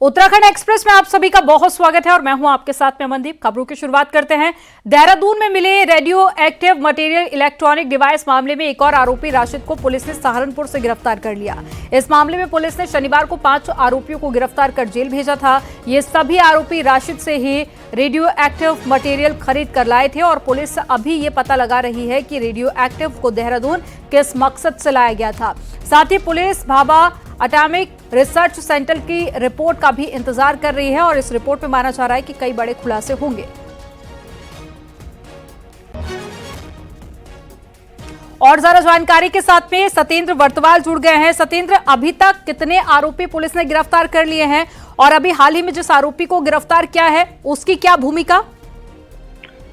Uttarakhand express में आप सभी का बहुत स्वागत है और मैं हूं आपके साथ में अमनदीप। खबरों की शुरुआत करते हैं। देहरादून में मिले radio active material electronic device मामले में एक और आरोपी राशिद को पुलिस ने सहारनपुर से गिरफ्तार कर लिया। इस मामले में पुलिस ने शनिवार को 5 आरोपियों को गिरफ्तार कर जेल भेजा था। ये सभी आरोपी राशिद से ही रेडियो एक्टिव मटेरियल खरीद कर लाए थे और पुलिस अभी ये पता लगा रही है कि रेडियो एक्टिव को देहरादून किस मकसद से लाया गया था। साथ ही police Bhabha atomic research centre की रिपोर्ट का भी इंतजार कर रही है और इस रिपोर्ट में माना जा रहा है कि कई बड़े खुलासे होंगे। और ज्यादा जानकारी के साथ में सतेंद्र वर्तवाल जुड़ गए हैं। सतेंद्र, अभी तक कितने आरोपी पुलिस ने गिरफ्तार कर लिए हैं और अभी हाल ही में जिस आरोपी को गिरफ्तार किया है उसकी क्या भूमिका?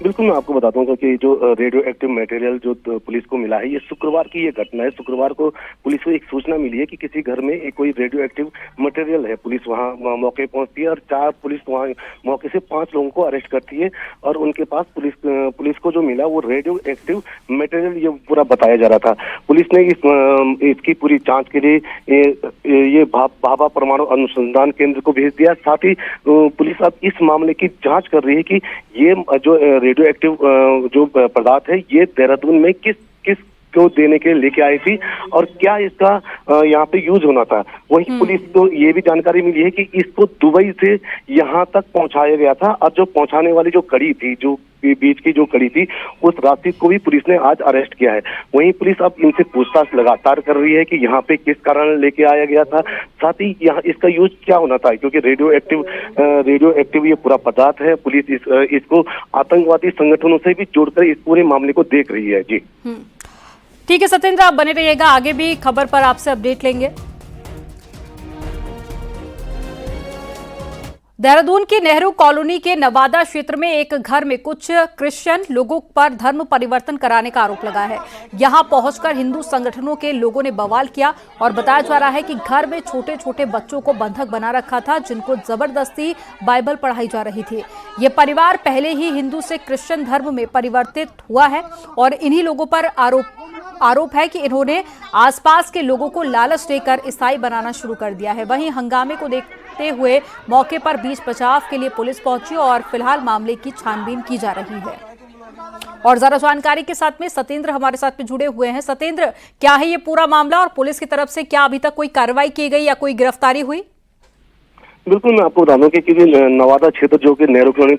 बिल्कुल, मैं आपको बताता हूँ कि जो रेडियो एक्टिव मटेरियल जो पुलिस को मिला है, ये शुक्रवार की ये घटना है। शुक्रवार को पुलिस को एक सूचना मिली है कि किसी घर में एक कोई रेडियो एक्टिव मटेरियल है। पुलिस वहाँ मौके पहुंचती है और पुलिस वहाँ मौके से 5 लोगों को अरेस्ट करती है और उनके पास पुलिस को जो मिला वो रेडियो एक्टिव मटेरियल ये पूरा बताया जा रहा था। पुलिस ने इसकी पूरी जाँच के लिए ये भाभा परमाणु अनुसंधान केंद्र को भेज दिया। साथ ही पुलिस अब इस मामले की जाँच कर रही है कि ये जो रेडियो एक्टिव जो पदार्थ है ये देहरादून में किस को देने के लिए लेके आई थी और क्या इसका यहाँ पे यूज होना था। वहीं पुलिस को ये भी जानकारी मिली है कि इसको दुबई से यहाँ तक पहुंचाया गया था और जो पहुंचाने वाली जो कड़ी थी, जो बीच की जो कड़ी थी, उस राशि को भी पुलिस ने आज अरेस्ट किया है। वहीं पुलिस अब इनसे पूछताछ लगातार कर रही है कि यहाँ पे किस कारण लेके आया गया था, साथ ही यहाँ इसका यूज क्या होना था, क्योंकि रेडियो एक्टिव ये पूरा पदार्थ है। पुलिस इसको आतंकवादी संगठनों से भी जोड़कर इस पूरे मामले को देख रही है। जी ठीक है सतेंद्र, आप बने रहिएगा, आगे भी खबर पर आपसे अपडेट लेंगे। देहरादून की नेहरू कॉलोनी के नवादा क्षेत्र में एक घर में कुछ क्रिश्चियन लोगों पर धर्म परिवर्तन कराने का आरोप लगा है। यहां पहुंचकर हिंदू संगठनों के लोगों ने बवाल किया और बताया जा रहा है कि घर में छोटे छोटे बच्चों को बंधक बना रखा था, जिनको जबरदस्ती बाइबल पढ़ाई जा रही थी। ये परिवार पहले ही हिंदू से क्रिश्चियन धर्म में परिवर्तित हुआ है और इन्हीं लोगों पर आरोप है कि इन्होंने आसपास के लोगों को लालच देकर ईसाई बनाना शुरू कर दिया है। वहीं हंगामे को देखते हुए मौके पर बीच बचाव के लिए पुलिस पहुंची और फिलहाल मामले की छानबीन की जा रही है। और ज्यादा जानकारी के साथ में सतेंद्र हमारे साथ में जुड़े हुए हैं। सतेंद्र, क्या है ये पूरा मामला और पुलिस की तरफ से क्या अभी तक कोई कार्रवाई की गई या कोई गिरफ्तारी हुई? बिल्कुल, मैं आपको बता दूं कि नवादा क्षेत्र जो कि नेहरू कॉलोनी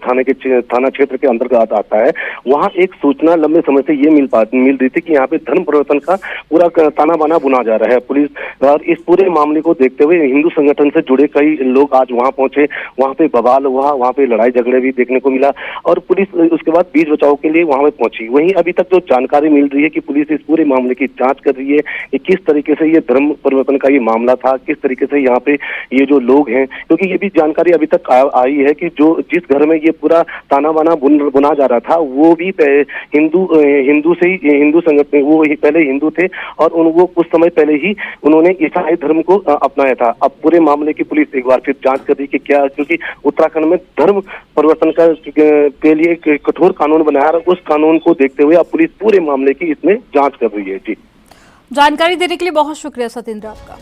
थाना क्षेत्र के अंतर्गत आता है, वहाँ एक सूचना लंबे समय से ये मिल रही थी कि यहाँ पे धर्म परिवर्तन का पूरा ताना बाना बुना जा रहा है। पुलिस और इस पूरे मामले को देखते हुए हिंदू संगठन से जुड़े कई लोग आज वहाँ पहुंचे। वहाँ पे बवाल हुआ, वहाँ पे लड़ाई झगड़े भी देखने को मिला और पुलिस उसके बाद बीच बचाव के लिए वहाँ पे पहुंची। वहीं अभी तक जो जानकारी मिल रही है कि पुलिस इस पूरे मामले की जाँच कर रही है कि किस तरीके से ये धर्म परिवर्तन का ये मामला था, किस तरीके से यहाँ पे ये जो लोग हैं, क्योंकि ये भी जानकारी अभी तक आई है कि जो जिस घर में ये पूरा ताना बाना बुना जा रहा था वो भी हिंदू संगठन, वो पहले हिंदू थे और वो कुछ समय पहले ही उन्होंने ईसाई धर्म को अपनाया था। अब पूरे मामले की पुलिस एक बार फिर जांच कर रही कि क्या, क्योंकि उत्तराखंड में धर्म परिवर्तन के लिए एक कठोर कानून बनाया है, उस कानून को देखते हुए अब पुलिस पूरे मामले की इसमें जाँच कर रही है। जी, जानकारी देने के लिए बहुत शुक्रिया सतेंद्र आपका।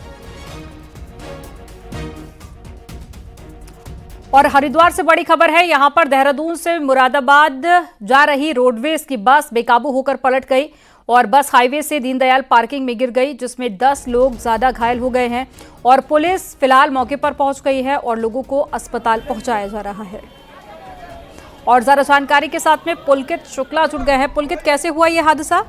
और हरिद्वार से बड़ी खबर है। यहां पर देहरादून से मुरादाबाद जा रही रोडवेज की बस बेकाबू होकर पलट गई और बस हाईवे से दीनदयाल पार्किंग में गिर गई, जिसमें 10 लोग ज्यादा घायल हो गए हैं और पुलिस फिलहाल मौके पर पहुंच गई है और लोगों को अस्पताल पहुंचाया जा रहा है। और ज्यादा जानकारी के साथ में पुलकित शुक्ला जुड़ गए हैं। पुलकित, कैसे हुआ यह हादसा?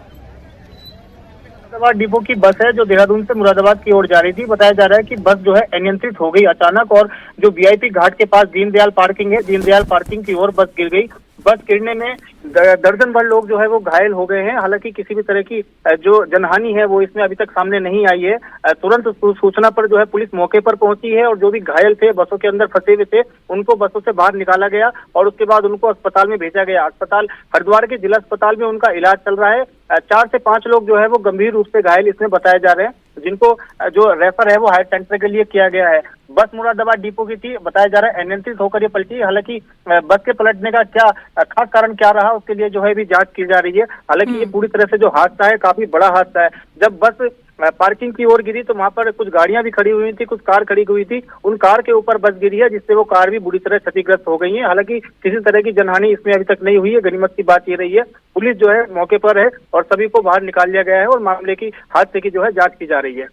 मुरादाबाद डिपो की बस है जो देहरादून से मुरादाबाद की ओर जा रही थी। बताया जा रहा है कि बस जो है अनियंत्रित हो गई अचानक और जो वीआईपी घाट के पास दीनदयाल पार्किंग है, दीनदयाल पार्किंग की ओर बस गिर गई। बस गिरने में दर्जन भर लोग जो है वो घायल हो गए हैं। हालांकि किसी भी तरह की जो जनहानि है वो इसमें अभी तक सामने नहीं आई है। तुरंत सूचना पर जो है पुलिस मौके पर पहुंची है और जो भी घायल थे, बसों के अंदर फंसे हुए थे, उनको बसों से बाहर निकाला गया और उसके बाद उनको अस्पताल में भेजा गया। अस्पताल हरिद्वार के जिला अस्पताल में उनका इलाज चल रहा है। 4 से 5 लोग जो है वो गंभीर रूप से घायल इसमें बताए जा रहे हैं, जिनको जो रेफर है वो हायर सेंटर के लिए किया गया है। बस मुरादाबाद डिपो की थी, बताया जा रहा है अनियंत्रित होकर ये पलटी। हालांकि बस के पलटने का क्या खास कारण क्या रहा उसके लिए जो है भी जांच की जा रही है। हालांकि ये पूरी तरह से जो हादसा है काफी बड़ा हादसा है। जब बस पार्किंग की ओर गिरी तो वहां पर कुछ गाड़ियां भी खड़ी हुई थी, कुछ कार खड़ी हुई थी, उन कार के ऊपर बस गिरी है, जिससे वो कार भी बुरी तरह क्षतिग्रस्त हो गई है। हालांकि किसी तरह की जनहानि इसमें अभी तक नहीं हुई है। गनीमत की बात ये रही है, पुलिस जो है मौके पर है और सभी को बाहर निकाल लिया गया है और मामले की हादसे की जो है जांच की जा रही है।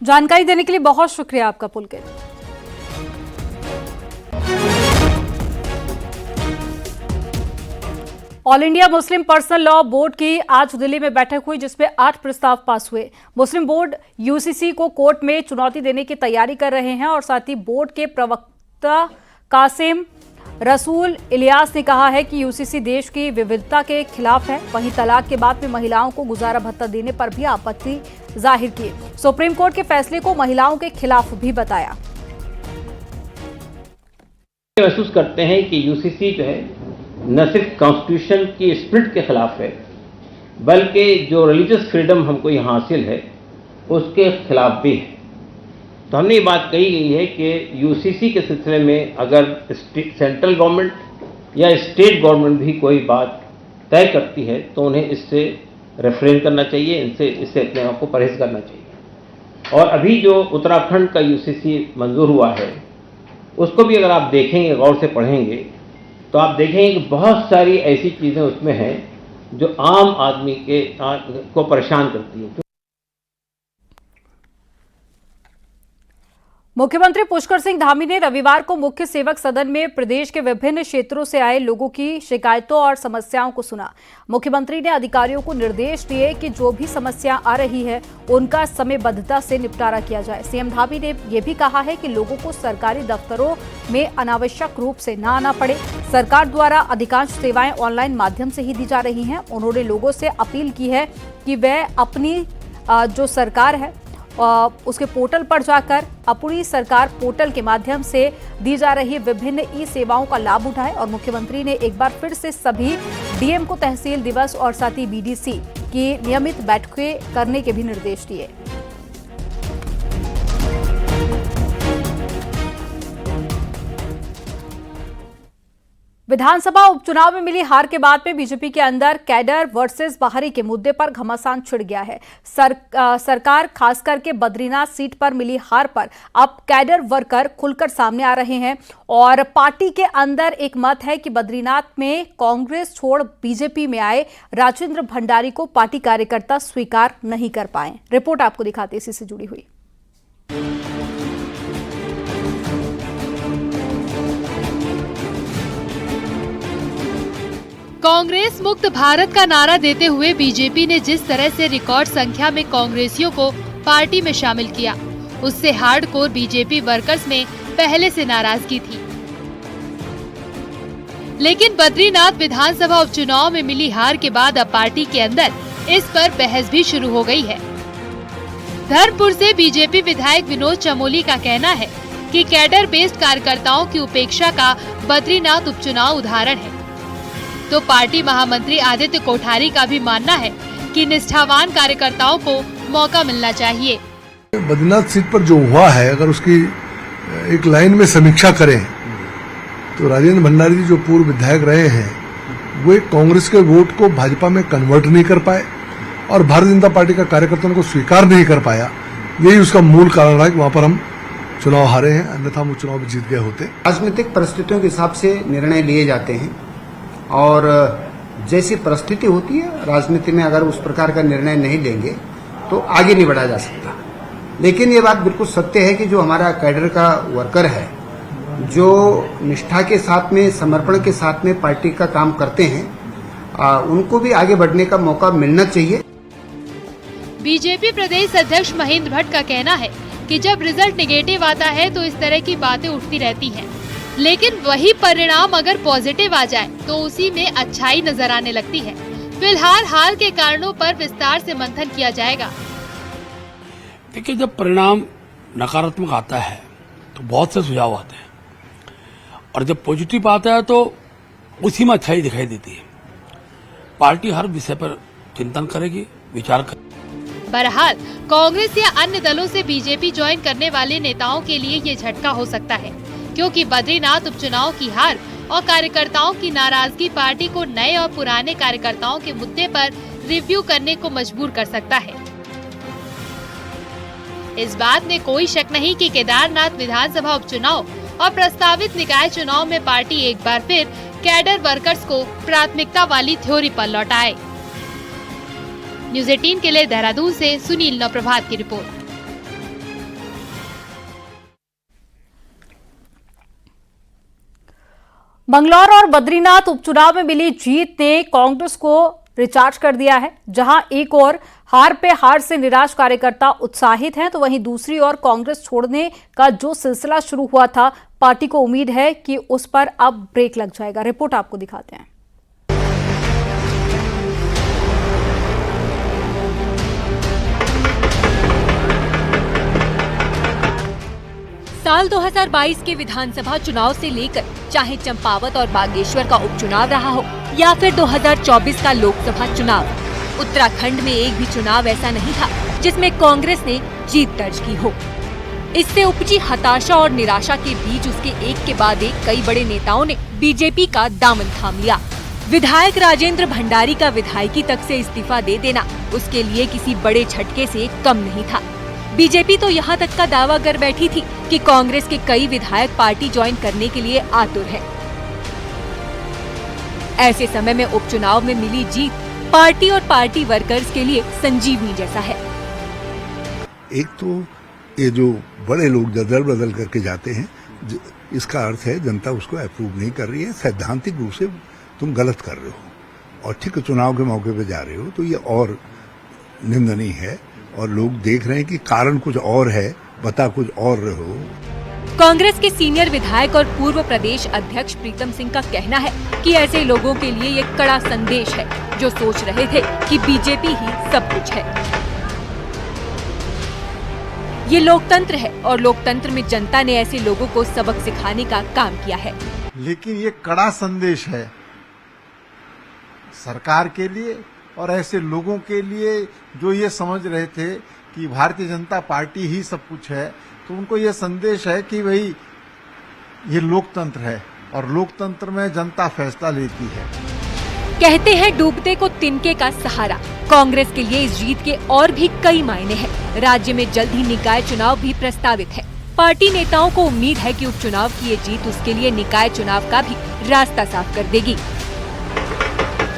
जानकारी देने के लिए बहुत शुक्रिया आपका Pulkit. All India Muslim personal law board की आज दिल्ली में बैठक हुई, जिसमें 8 प्रस्ताव पास हुए। मुस्लिम बोर्ड यूसीसी को कोर्ट में चुनौती देने की तैयारी कर रहे हैं और साथ ही बोर्ड के प्रवक्ता कासिम रसूल इलियास ने कहा है कि यूसीसी देश की विविधता के खिलाफ है। वहीं तलाक के बाद में महिलाओं को गुजारा भत्ता देने पर भी आपत्ति जाहिर की। सुप्रीम कोर्ट के फैसले को महिलाओं के खिलाफ भी बताया। महसूस करते हैं कि यूसीसी जो है न सिर्फ कॉन्स्टिट्यूशन की स्पिरिट के खिलाफ है, बल्कि जो रिलीजियस फ्रीडम हमको यहाँ हासिल है उसके खिलाफ भी है। तो हमने ये बात कही गई है कि यूसीसी के सिलसिले में अगर सेंट्रल गवर्नमेंट या स्टेट गवर्नमेंट भी कोई बात तय करती है तो उन्हें इससे रेफ्रेन करना चाहिए, इससे अपने आप को परहेज करना चाहिए। और अभी जो उत्तराखंड का यूसीसी मंजूर हुआ है उसको भी अगर आप देखेंगे, गौर से पढ़ेंगे, तो आप देखेंगे कि बहुत सारी ऐसी चीज़ें उसमें हैं जो आम आदमी को परेशान करती हैं। मुख्यमंत्री पुष्कर सिंह धामी ने रविवार को मुख्य सेवक सदन में प्रदेश के विभिन्न क्षेत्रों से आए लोगों की शिकायतों और समस्याओं को सुना। मुख्यमंत्री ने अधिकारियों को निर्देश दिए कि जो भी समस्या आ रही है उनका समयबद्धता से निपटारा किया जाए। सीएम धामी ने यह भी कहा है कि लोगों को सरकारी दफ्तरों में अनावश्यक रूप से न आना पड़े। सरकार द्वारा अधिकांश सेवाएं ऑनलाइन माध्यम से ही दी जा रही हैं। उन्होंने लोगों से अपील की है कि वह अपनी जो सरकार है उसके पोर्टल पर जाकर अपनी सरकार पोर्टल के माध्यम से दी जा रही विभिन्न ई सेवाओं का लाभ उठाएं। और मुख्यमंत्री ने एक बार फिर से सभी डीएम को तहसील दिवस और साथ ही बीडीसी की नियमित बैठकें करने के भी निर्देश दिए। विधानसभा उपचुनाव में मिली हार के बाद में बीजेपी के अंदर कैडर वर्सेस बाहरी के मुद्दे पर घमासान छिड़ गया है। सरकार खास करके बद्रीनाथ सीट पर मिली हार पर अब कैडर वर्कर खुलकर सामने आ रहे हैं और पार्टी के अंदर एक मत है कि बद्रीनाथ में कांग्रेस छोड़ बीजेपी में आए राजेंद्र भंडारी को पार्टी कार्यकर्ता स्वीकार नहीं कर पाए। रिपोर्ट आपको दिखाते इसी से जुड़ी हुई। कांग्रेस मुक्त भारत का नारा देते हुए बीजेपी ने जिस तरह से रिकॉर्ड संख्या में कांग्रेसियों को पार्टी में शामिल किया, उससे हार्डकोर बीजेपी वर्कर्स में पहले से नाराजगी थी। लेकिन बद्रीनाथ विधानसभा उपचुनाव में मिली हार के बाद अब पार्टी के अंदर इस पर बहस भी शुरू हो गई है। धर्मपुर से बीजेपी विधायक विनोद चमोली का कहना है कि कैडर बेस्ड कार्यकर्ताओं की उपेक्षा का बद्रीनाथ उपचुनाव उदाहरण है। तो पार्टी महामंत्री आदित्य कोठारी का भी मानना है कि निष्ठावान कार्यकर्ताओं को मौका मिलना चाहिए। बद्रीनाथ सीट पर जो हुआ है, अगर उसकी एक लाइन में समीक्षा करें तो राजेंद्र भंडारी जी जो पूर्व विधायक रहे हैं वो एक कांग्रेस के वोट को भाजपा में कन्वर्ट नहीं कर पाए और भारतीय जनता पार्टी का कार्यकर्ताओं को स्वीकार नहीं कर पाया। यही उसका मूल कारण है कि वहां पर हम चुनाव हारे हैं, अन्यथा हम चुनाव भी जीत गए होते। राजनीतिक परिस्थितियों के हिसाब से निर्णय लिए जाते हैं और जैसी परिस्थिति होती है राजनीति में, अगर उस प्रकार का निर्णय नहीं लेंगे तो आगे नहीं बढ़ा जा सकता। लेकिन ये बात बिल्कुल सत्य है कि जो हमारा कैडर का वर्कर है, जो निष्ठा के साथ में, समर्पण के साथ में पार्टी का काम करते हैं, उनको भी आगे बढ़ने का मौका मिलना चाहिए। बीजेपी प्रदेश अध्यक्ष महेंद्र भट्ट का कहना है कि जब रिजल्ट नेगेटिव आता है तो इस तरह की बातें उठती रहती हैं, लेकिन वही परिणाम अगर पॉजिटिव आ जाए तो उसी में अच्छाई नजर आने लगती है। फिलहाल हार के कारणों पर विस्तार से मंथन किया जाएगा। देखिए, जब परिणाम नकारात्मक आता है तो बहुत से सुझाव आते हैं और जब पॉजिटिव आता है तो उसी में अच्छाई दिखाई देती है। पार्टी हर विषय पर चिंतन करेगी, विचार करेगी। बहरहाल कांग्रेस या अन्य दलों से बीजेपी ज्वाइन करने वाले नेताओं के लिए ये झटका हो सकता है, क्योंकि बद्रीनाथ उपचुनाव की हार और कार्यकर्ताओं की नाराजगी पार्टी को नए और पुराने कार्यकर्ताओं के मुद्दे पर रिव्यू करने को मजबूर कर सकता है। इस बात में कोई शक नहीं कि केदारनाथ विधानसभा उपचुनाव और प्रस्तावित निकाय चुनाव में पार्टी एक बार फिर कैडर वर्कर्स को प्राथमिकता वाली थ्योरी पर लौटाए। न्यूज़ 18 के लिए देहरादून से सुनील नवप्रभात की रिपोर्ट। मंगलौर और बद्रीनाथ उपचुनाव में मिली जीत ने कांग्रेस को रिचार्ज कर दिया है। जहां एक ओर हार पे हार से निराश कार्यकर्ता उत्साहित हैं, तो वहीं दूसरी ओर कांग्रेस छोड़ने का जो सिलसिला शुरू हुआ था, पार्टी को उम्मीद है कि उस पर अब ब्रेक लग जाएगा। रिपोर्ट आपको दिखाते हैं। साल 2022 के विधानसभा चुनाव से लेकर चाहे चंपावत और बागेश्वर का उपचुनाव रहा हो या फिर 2024 का लोकसभा चुनाव, उत्तराखंड में एक भी चुनाव ऐसा नहीं था जिसमें कांग्रेस ने जीत दर्ज की हो। इससे उपजी हताशा और निराशा के बीच उसके एक के बाद एक कई बड़े नेताओं ने बीजेपी का दामन थाम लिया। विधायक राजेंद्र भंडारी का विधायकी तक से इस्तीफा दे देना उसके लिए किसी बड़े झटके से कम नहीं था। बीजेपी तो यहाँ तक का दावा कर बैठी थी कि कांग्रेस के कई विधायक पार्टी ज्वाइन करने के लिए आतुर हैं। ऐसे समय में उपचुनाव में मिली जीत पार्टी और पार्टी वर्कर्स के लिए संजीवनी जैसा है। एक तो ये जो बड़े लोग दल बदल करके जाते हैं, इसका अर्थ है जनता उसको अप्रूव नहीं कर रही है। सैद्धांतिक रूप से तुम गलत कर रहे हो और ठीक चुनाव के मौके पे जा रहे हो, तो ये और निंदनीय है। और लोग देख रहे हैं कि कारण कुछ और है, बता कुछ और रहे हो। कांग्रेस के सीनियर विधायक और पूर्व प्रदेश अध्यक्ष प्रीतम सिंह का कहना है कि ऐसे लोगों के लिए ये कड़ा संदेश है जो सोच रहे थे कि बीजेपी ही सब कुछ है। ये लोकतंत्र है और लोकतंत्र में जनता ने ऐसे लोगों को सबक सिखाने का काम किया है। लेकिन ये कड़ा संदेश है सरकार के लिए और ऐसे लोगों के लिए जो ये समझ रहे थे कि भारतीय जनता पार्टी ही सब कुछ है। तो उनको ये संदेश है कि भाई ये लोकतंत्र है और लोकतंत्र में जनता फैसला लेती है। कहते हैं डूबते को तिनके का सहारा। कांग्रेस के लिए इस जीत के और भी कई मायने हैं। राज्य में जल्द ही निकाय चुनाव भी प्रस्तावित है। पार्टी नेताओं को उम्मीद है कि उपचुनाव की ये जीत उसके लिए निकाय चुनाव का भी रास्ता साफ कर देगी।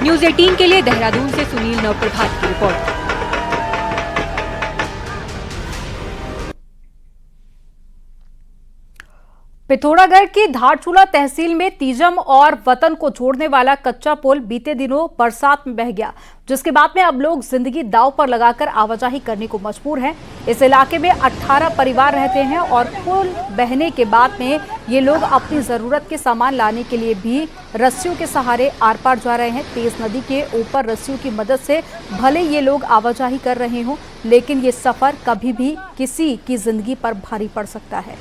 न्यूज़ 18 के लिए देहरादून से सुनील नवप्रभात की रिपोर्ट। पिथौरागढ़ की धारचूला तहसील में तीजम और वतन को जोड़ने वाला कच्चा पुल बीते दिनों बरसात में बह गया, जिसके बाद में अब लोग जिंदगी दांव पर लगाकर आवाजाही करने को मजबूर हैं। इस इलाके में 18 परिवार रहते हैं और पुल बहने के बाद में ये लोग अपनी जरूरत के सामान लाने के लिए भी रस्सियों के सहारे आर पार जा रहे हैं। तेज नदी के ऊपर रस्सियों की मदद से भले ये लोग आवाजाही कर रहे हों, लेकिन ये सफर कभी भी किसी की जिंदगी पर भारी पड़ सकता है।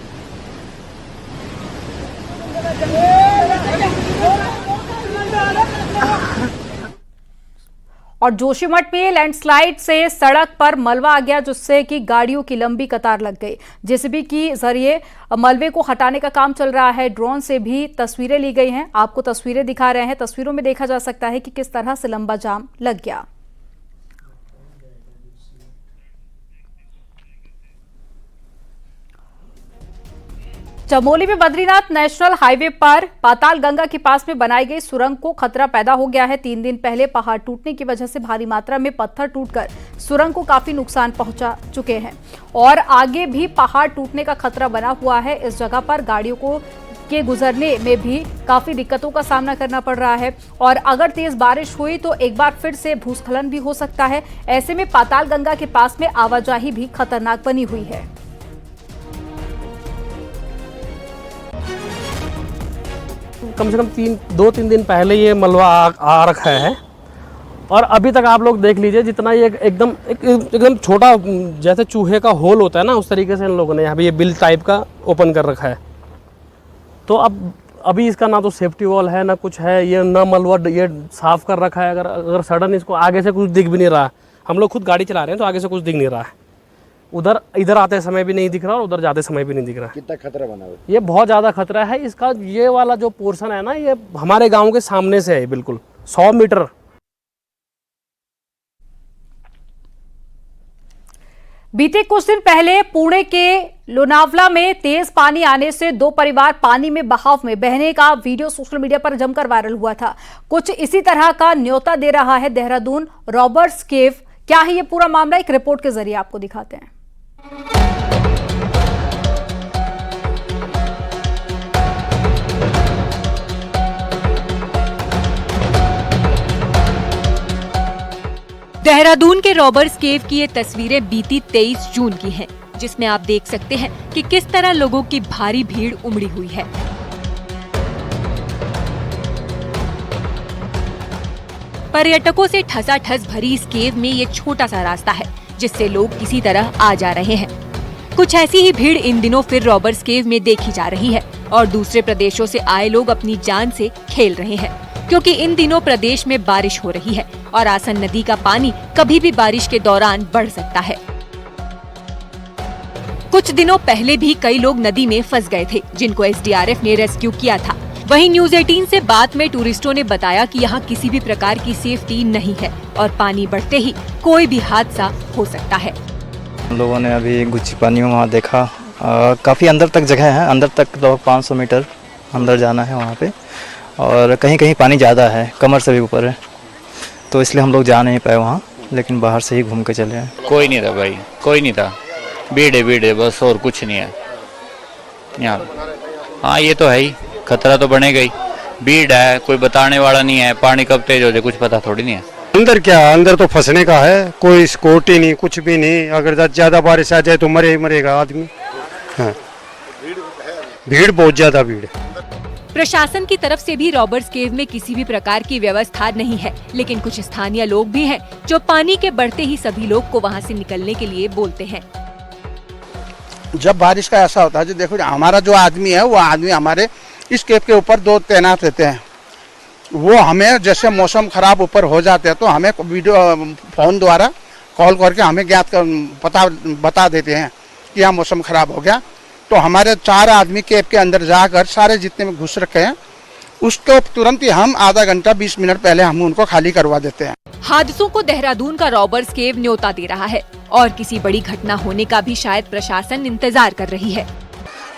और जोशीमठ में लैंडस्लाइड से सड़क पर मलबा आ गया, जिससे कि गाड़ियों की लंबी कतार लग गई। जेसीबी के जरिए मलबे को हटाने का काम चल रहा है। ड्रोन से भी तस्वीरें ली गई हैं। आपको तस्वीरें दिखा रहे हैं। तस्वीरों में देखा जा सकता है कि किस तरह से लंबा जाम लग गया। चमोली में बद्रीनाथ नेशनल हाईवे पर पाताल गंगा के पास में बनाई गई सुरंग को खतरा पैदा हो गया है। 3 दिन पहले पहाड़ टूटने की वजह से भारी मात्रा में पत्थर टूटकर सुरंग को काफी नुकसान पहुंचा चुके हैं और आगे भी पहाड़ टूटने का खतरा बना हुआ है। इस जगह पर गाड़ियों के गुजरने में भी काफी दिक्कतों का सामना करना पड़ रहा है और अगर तेज बारिश हुई तो एक बार फिर से भूस्खलन भी हो सकता है। ऐसे में पाताल गंगा के पास में आवाजाही भी खतरनाक बनी हुई है। कम से कम 2-3 दिन पहले ये मलबा आ रखा है और अभी तक आप लोग देख लीजिए, जितना ये एकदम छोटा जैसे चूहे का होल होता है ना, उस तरीके से इन लोगों ने यहाँ पे ये बिल टाइप का ओपन कर रखा है। तो अब अभी इसका ना तो सेफ्टी वॉल है ना कुछ है, ये ना मलबा ये साफ कर रखा है। अगर सडन इसको आगे से कुछ दिख भी नहीं रहा, हम लोग खुद गाड़ी चला रहे हैं तो आगे से कुछ दिख नहीं रहा है। इधर आते समय भी नहीं दिख रहा और उधर जाते समय भी नहीं दिख रहा। कितना खतरा बना हुआ? ये बहुत ज़्यादा खतरा है इसका। ये वाला जो पोर्शन है ना, ये हमारे गांव के सामने से है, बिल्कुल 100 मीटर। बीते कुछ दिन पहले पुणे के लोनावला में तेज पानी आने से 2 परिवार पानी में बहाव में बहने का वीडियो सोशल मीडिया पर जमकर वायरल हुआ था। कुछ इसी तरह का न्योता दे रहा है देहरादून रॉबर्ट्स केव। क्या है ये पूरा मामला, एक रिपोर्ट के जरिए आपको दिखाते हैं। देहरादून के रॉबर्ट्स केव की ये तस्वीरें बीती 23 जून की हैं, जिसमें आप देख सकते हैं कि किस तरह लोगों की भारी भीड़ उमड़ी हुई है। पर्यटकों से ठसाठस भरी इस केव में ये छोटा सा रास्ता है, जिससे लोग किसी तरह आ जा रहे हैं। कुछ ऐसी ही भीड़ इन दिनों फिर रॉबर्ट्स केव में देखी जा रही है और दूसरे प्रदेशों से आए लोग अपनी जान से खेल रहे हैं, क्योंकि इन दिनों प्रदेश में बारिश हो रही है और आसन नदी का पानी कभी भी बारिश के दौरान बढ़ सकता है। कुछ दिनों पहले भी कई लोग नदी में फंस गए थे, जिनको एसडीआरएफ ने रेस्क्यू किया था। वहीं न्यूज 18 से बात में टूरिस्टों ने बताया कि यहाँ किसी भी प्रकार की सेफ्टी नहीं है और पानी बढ़ते ही कोई भी हादसा हो सकता है। हम लोगों ने अभी गुच्ची पानी में वहाँ देखा, काफ़ी अंदर तक जगह है, अंदर तक लगभग 500 मीटर अंदर जाना है वहाँ पे, और कहीं कहीं पानी ज़्यादा है, कमर से भी ऊपर है, तो इसलिए हम लोग जा नहीं पाए वहाँ, लेकिन बाहर से ही घूम के चले आए। कोई नहीं था भाई, कोई नहीं था, भीड़ है बस, और कुछ नहीं है यहाँ। हाँ ये तो है ही, खतरा तो बनेगा ही, भीड़ है, कोई बताने वाला नहीं है, पानी कब तेज हो जाए कुछ पता थोड़ी नहीं है। अंदर क्या, अंदर तो फंसने का है, कोई सिक्योरिटी नहीं, कुछ भी नहीं। अगर ज़्यादा बारिश आ जाए तो मरेगा आदमी। हाँ भीड़, बहुत ज़्यादा भीड़ है। प्रशासन की तरफ से भी रॉबर्ट्स केव में किसी भी प्रकार की व्यवस्था नहीं है, लेकिन कुछ स्थानीय लोग भी हैं जो पानी के बढ़ते ही सभी लोग को वहां से निकलने के लिए बोलते हैं। जब बारिश का ऐसा होता है, जो देखो हमारा जो आदमी है वो आदमी हमारे इस केव के ऊपर 2 तैनात रहते हैं। वो हमें जैसे मौसम खराब ऊपर हो जाते हैं तो हमें वीडियो फोन द्वारा कॉल करके हमें ज्ञात बता देते हैं कि यहाँ मौसम खराब हो गया। तो हमारे 4 आदमी केव के अंदर जाकर सारे जितने में घुस रखे हैं उसको तुरंत ही हम आधा घंटा 20 मिनट पहले हम उनको खाली करवा देते हैं। हादसों को देहरादून का रॉबर्ट्स केव न्योता दे रहा है और किसी बड़ी घटना होने का भी शायद प्रशासन इंतजार कर रही है।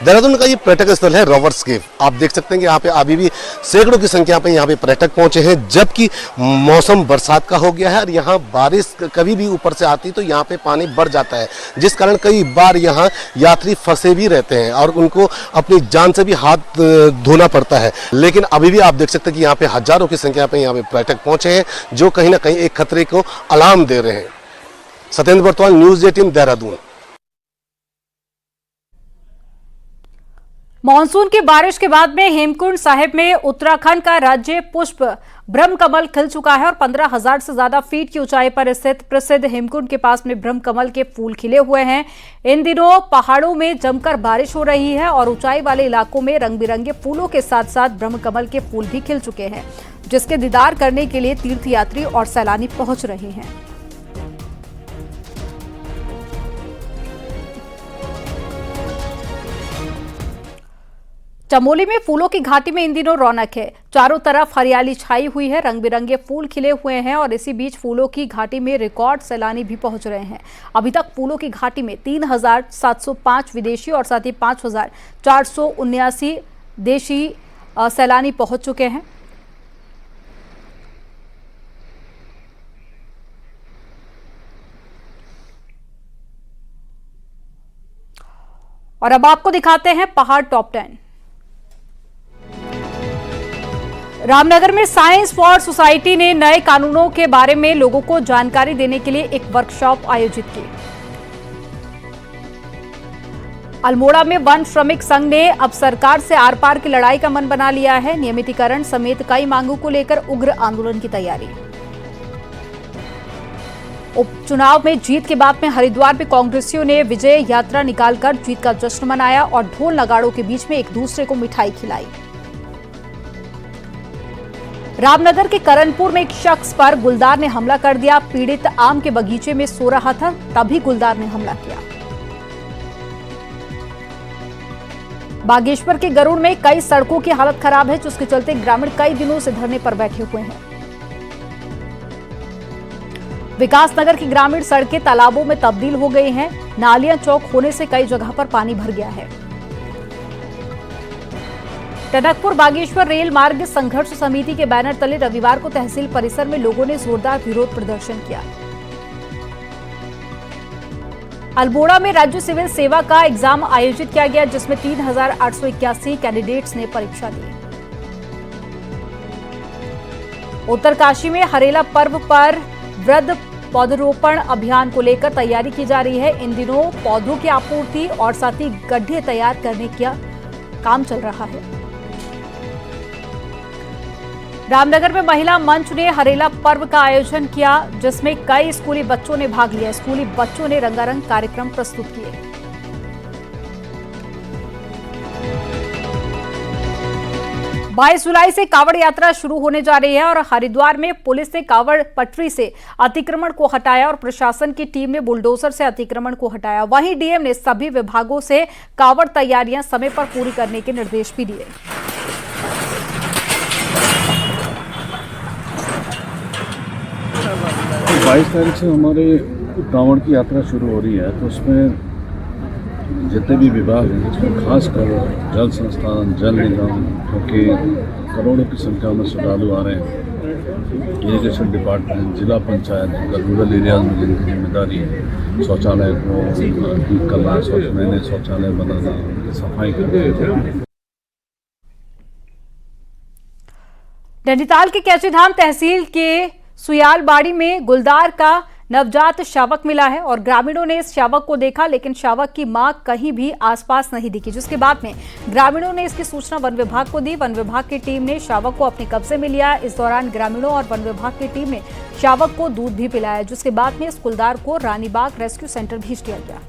देहरादून का ये पर्यटक स्थल है रॉबर्ट्स केव। आप देख सकते हैं कि यहाँ पे अभी भी सैकड़ों की संख्या पे यहाँ पे पर्यटक पहुंचे हैं, जबकि मौसम बरसात का हो गया है और यहाँ बारिश कभी भी ऊपर से आती तो यहाँ पे पानी बढ़ जाता है, जिस कारण कई बार यहाँ यात्री फंसे भी रहते हैं और उनको अपनी जान से भी हाथ धोना पड़ता है। लेकिन अभी भी आप देख सकते हैं कि यहाँ पे हजारों की संख्या पे यहाँ पे पर्यटक पहुंचे हैं, जो कहीं ना कहीं एक खतरे को अलार्म दे रहे हैं। सत्येंद्र बर्तवाल, न्यूज 18 देहरादून। मानसून की बारिश के बाद में हेमकुंड साहिब में उत्तराखंड का राज्य पुष्प ब्रह्मकमल खिल चुका है और 15,000 से ज्यादा फीट की ऊंचाई पर स्थित प्रसिद्ध हेमकुंड के पास में ब्रह्मकमल के फूल खिले हुए हैं। इन दिनों पहाड़ों में जमकर बारिश हो रही है और ऊंचाई वाले इलाकों में रंग बिरंगे फूलों के साथ साथ ब्रह्मकमल के फूल भी खिल चुके हैं, जिसके दीदार करने के लिए तीर्थयात्री और सैलानी पहुंच रहे हैं। चमोली में फूलों की घाटी में इन दिनों रौनक है। चारों तरफ हरियाली छाई हुई है, रंग बिरंगे फूल खिले हुए हैं और इसी बीच फूलों की घाटी में रिकॉर्ड सैलानी भी पहुंच रहे हैं। अभी तक फूलों की घाटी में 3,705 विदेशी और साथ ही 5,479 देशी सैलानी पहुंच चुके हैं। और अब आपको दिखाते हैं पहाड़ टॉप 10। रामनगर में साइंस फॉर सोसाइटी ने नए कानूनों के बारे में लोगों को जानकारी देने के लिए एक वर्कशॉप आयोजित की। अल्मोड़ा में वन श्रमिक संघ ने अब सरकार से आर पार की लड़ाई का मन बना लिया है। नियमितीकरण समेत कई मांगों को लेकर उग्र आंदोलन की तैयारी। उपचुनाव में जीत के बाद में हरिद्वार में कांग्रेसियों ने विजय यात्रा निकालकर जीत का जश्न मनाया और ढोल नगाड़ों के बीच में एक दूसरे को मिठाई खिलाई। रामनगर के करनपुर में एक शख्स पर गुलदार ने हमला कर दिया। पीड़ित आम के बगीचे में सो रहा था, तभी गुलदार ने हमला किया। बागेश्वर के गरुड़ में कई सड़कों की हालत खराब है, जिसके चलते ग्रामीण कई दिनों से धरने पर बैठे हुए हैं। विकासनगर की ग्रामीण सड़कें तालाबों में तब्दील हो गई हैं। नालियां चौक होने से कई जगह पर पानी भर गया है। टनकपुर बागेश्वर रेल मार्ग संघर्ष समिति के बैनर तले रविवार को तहसील परिसर में लोगों ने जोरदार विरोध प्रदर्शन किया। अल्मोड़ा में राज्य सिविल सेवा का एग्जाम आयोजित किया गया, जिसमें 3,881 कैंडिडेट्स ने परीक्षा दी। उत्तरकाशी में हरेला पर्व पर वृहद पौधरोपण अभियान को लेकर तैयारी की जा रही है। इन दिनों पौधों की आपूर्ति और साथ ही गड्ढे तैयार करने का काम चल रहा है। रामनगर में महिला मंच ने हरेला पर्व का आयोजन किया, जिसमें कई स्कूली बच्चों ने भाग लिया। स्कूली बच्चों ने रंगारंग कार्यक्रम प्रस्तुत किए। 22 जुलाई से कांवड़ यात्रा शुरू होने जा रही है और हरिद्वार में पुलिस ने कांवड़ पटरी से अतिक्रमण को हटाया और प्रशासन की टीम ने बुलडोजर से अतिक्रमण को हटाया। वहीं डीएम ने सभी विभागों से कांवड़ तैयारियां समय पर पूरी करने के निर्देश भी दिए। 22 तारीख से हमारे कांवड़ की यात्रा शुरू हो रही है, तो उसमें जितने भी विभाग हैं, उसमें खासकर जल संस्थान, जल निगम, क्योंकि करोड़ों की संख्या में श्रद्धालु आ रहे हैं, इरिगेशन डिपार्टमेंट, जिला पंचायत, रूरल एरियाज में जिनकी जिम्मेदारी है शौचालय को ठीक करना, नए शौचालय बनाना, उनकी सफाई करना। नैनीताल के कैचीधाम तहसील के सुयालबाड़ी में गुलदार का नवजात शावक मिला है और ग्रामीणों ने इस शावक को देखा, लेकिन शावक की मां कहीं भी आसपास नहीं दिखी, जिसके बाद में ग्रामीणों ने इसकी सूचना वन विभाग को दी। वन विभाग की टीम ने शावक को अपने कब्जे में लिया। इस दौरान ग्रामीणों और वन विभाग की टीम ने शावक को दूध भी पिलाया, जिसके बाद में इस गुलदार को रानीबाग रेस्क्यू सेंटर भेज दिया गया।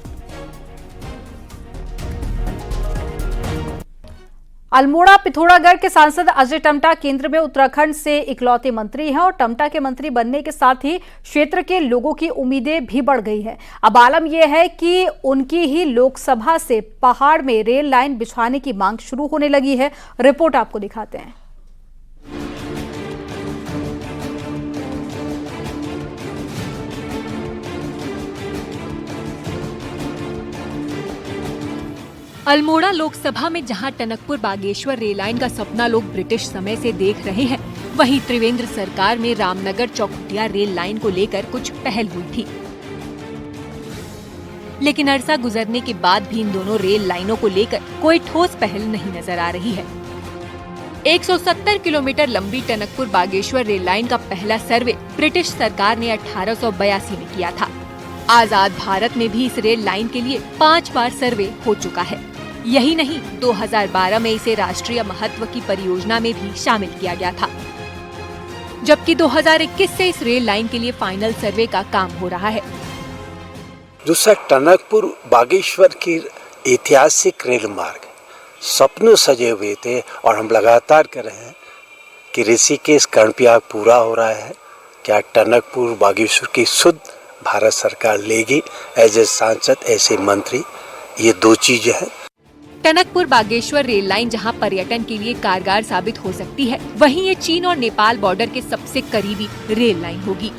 अल्मोड़ा पिथौरागढ़ के सांसद अजय टम्टा केंद्र में उत्तराखंड से इकलौते मंत्री हैं और टम्टा के मंत्री बनने के साथ ही क्षेत्र के लोगों की उम्मीदें भी बढ़ गई हैं। अब आलम यह है कि उनकी ही लोकसभा से पहाड़ में रेल लाइन बिछाने की मांग शुरू होने लगी है। रिपोर्ट आपको दिखाते हैं। अल्मोड़ा लोकसभा में जहां टनकपुर बागेश्वर रेल लाइन का सपना लोग ब्रिटिश समय से देख रहे हैं, वहीं त्रिवेंद्र सरकार में रामनगर चौखुटिया रेल लाइन को लेकर कुछ पहल हुई थी, लेकिन अरसा गुजरने के बाद भी इन दोनों रेल लाइनों को लेकर कोई ठोस पहल नहीं नजर आ रही है। 170 किलोमीटर लंबी टनकपुर बागेश्वर रेल लाइन का पहला सर्वे ब्रिटिश सरकार ने 1882 में किया था। आजाद भारत में भी इस रेल लाइन के लिए 5 बार सर्वे हो चुका है। यही नहीं, 2012 में इसे राष्ट्रीय महत्व की परियोजना में भी शामिल किया गया था, जबकि 2021 से इस रेल लाइन के लिए फाइनल सर्वे का काम हो रहा है। दूसरा, टनकपुर बागेश्वर की ऐतिहासिक रेल मार्ग सपनों सजे हुए थे और हम लगातार कर रहे हैं कि ऋषिकेश कर्णप्रयाग पूरा हो रहा है। क्या टनकपुर बागेश्वर की शुद्ध भारत सरकार लेगी? एज ए सांसद, ऐसे मंत्री, ये 2 चीजें हैं। टनकपुर बागेश्वर रेल लाइन जहां पर्यटन के लिए कारगर साबित हो सकती है, वहीं ये चीन और नेपाल बॉर्डर के सबसे करीबी रेल लाइन होगी।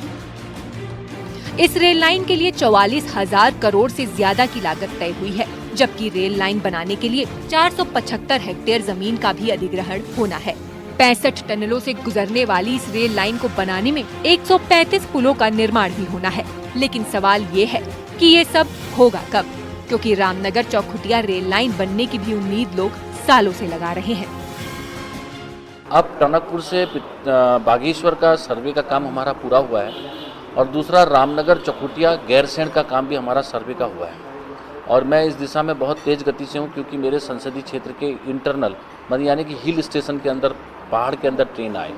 इस रेल लाइन के लिए 44,000 करोड़ से ज्यादा की लागत तय हुई है, जबकि रेल लाइन बनाने के लिए 475 हेक्टेयर जमीन का भी अधिग्रहण होना है। 65 टनलों से गुजरने वाली इस रेल लाइन को बनाने में 135 पुलों का निर्माण भी होना है। लेकिन सवाल ये है कि ये सब होगा कब, क्योंकि रामनगर चौखुटिया रेल लाइन बनने की भी उम्मीद लोग सालों से लगा रहे हैं। अब टनकपुर से बागेश्वर का सर्वे का काम हमारा पूरा हुआ है और दूसरा रामनगर चौखुटिया गैरसैंण का काम भी हमारा सर्वे का हुआ है और मैं इस दिशा में बहुत तेज गति से हूँ, क्योंकि मेरे संसदीय क्षेत्र के इंटरनल यानी कि हिल स्टेशन के अंदर, पहाड़ के अंदर ट्रेन आए।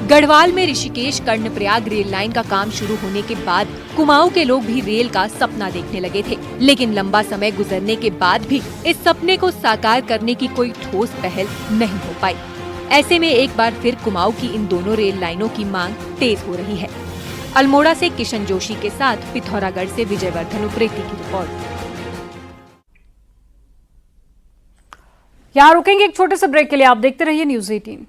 गढ़वाल में ऋषिकेश कर्णप्रयाग रेल लाइन का काम शुरू होने के बाद कुमाऊं के लोग भी रेल का सपना देखने लगे थे, लेकिन लंबा समय गुजरने के बाद भी इस सपने को साकार करने की कोई ठोस पहल नहीं हो पाई। ऐसे में एक बार फिर कुमाऊं की इन दोनों रेल लाइनों की मांग तेज हो रही है। अल्मोड़ा से किशन जोशी के साथ पिथौरागढ़ से विजयवर्धन उप्रेती की रिपोर्ट। यहाँ रुकेंगे एक छोटे से ब्रेक के लिए। आप देखते रहिए न्यूज़ 18।